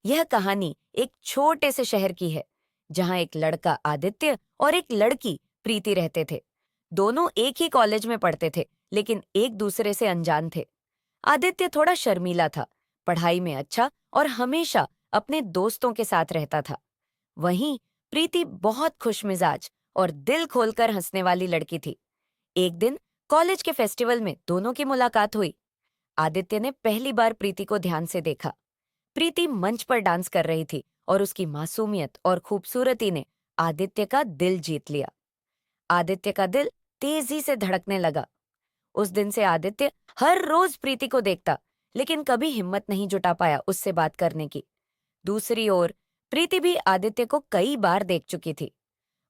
यह कहानी एक छोटे से शहर की है, जहाँ एक लड़का आदित्य और एक लड़की प्रीति रहते थे। दोनों एक ही कॉलेज में पढ़ते थे, लेकिन एक दूसरे से अनजान थे। आदित्य थोड़ा शर्मीला था, पढ़ाई में अच्छा और हमेशा अपने दोस्तों के साथ रहता था। वहीं प्रीति बहुत खुशमिजाज और दिल खोलकर हंसने वाली लड़की थी। एक दिन कॉलेज के फेस्टिवल में दोनों की मुलाकात हुई। आदित्य ने पहली बार प्रीति को ध्यान से देखा। प्रीति मंच पर डांस कर रही थी और उसकी मासूमियत और खूबसूरती ने आदित्य का दिल जीत लिया। आदित्य का दिल तेजी से धड़कने लगा। उस दिन से आदित्य हर रोज प्रीति को देखता, लेकिन कभी हिम्मत नहीं जुटा पाया उससे बात करने की। दूसरी ओर प्रीति भी आदित्य को कई बार देख चुकी थी।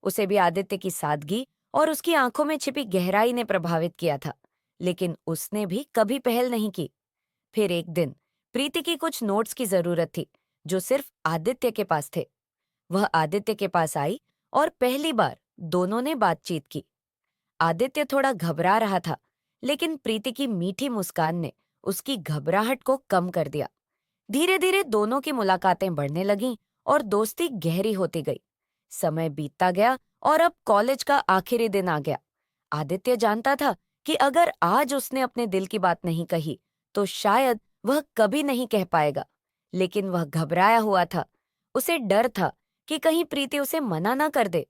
उसे भी आदित्य की सादगी और उसकी आंखों में छिपी गहराई ने प्रभावित किया था, लेकिन उसने भी कभी पहल नहीं की। फिर एक दिन प्रीति की कुछ नोट्स की जरूरत थी, जो सिर्फ आदित्य के पास थे। वह आदित्य के पास आई और पहली बार दोनों ने बातचीत की। आदित्य थोड़ा घबरा रहा था, लेकिन प्रीति की मीठी मुस्कान ने उसकी घबराहट को कम कर दिया। धीरे धीरे दोनों की मुलाकातें बढ़ने लगीं और दोस्ती गहरी होती गई। समय बीतता गया और अब कॉलेज का आखिरी दिन आ गया। आदित्य जानता था कि अगर आज उसने अपने दिल की बात नहीं कही, तो शायद वह कभी नहीं कह पाएगा। लेकिन वह घबराया हुआ था। उसे डर था कि कहीं प्रीति उसे मना ना कर दे।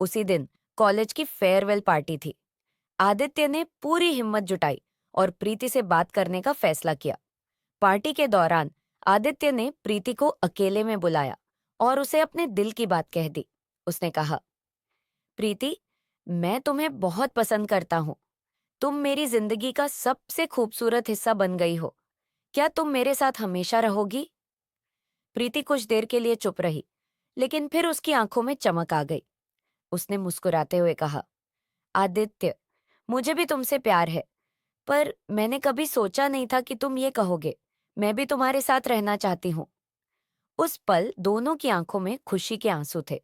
उसी दिन कॉलेज की फेयरवेल पार्टी थी। आदित्य ने पूरी हिम्मत जुटाई और प्रीति से बात करने का फैसला किया। पार्टी के दौरान आदित्य ने प्रीति को अकेले में बुलाया और उसे अपने दिल की बात कह दी। उसने कहा, प्रीति, मैं तुम्हें बहुत पसंद करता हूँ। तुम मेरी जिंदगी का सबसे खूबसूरत हिस्सा बन गई हो। क्या तुम मेरे साथ हमेशा रहोगी? प्रीति कुछ देर के लिए चुप रही, लेकिन फिर उसकी आंखों में चमक आ गई। उसने मुस्कुराते हुए कहा, आदित्य, मुझे भी तुमसे प्यार है, पर मैंने कभी सोचा नहीं था कि तुम ये कहोगे। मैं भी तुम्हारे साथ रहना चाहती हूँ। उस पल दोनों की आंखों में खुशी के आंसू थे।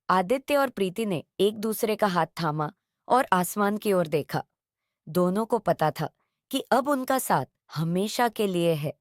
आदित्य और प्रीति ने एक दूसरे का हाथ थामा और आसमान की ओर देखा। दोनों को पता था कि अब उनका साथ हमेशा के लिए है।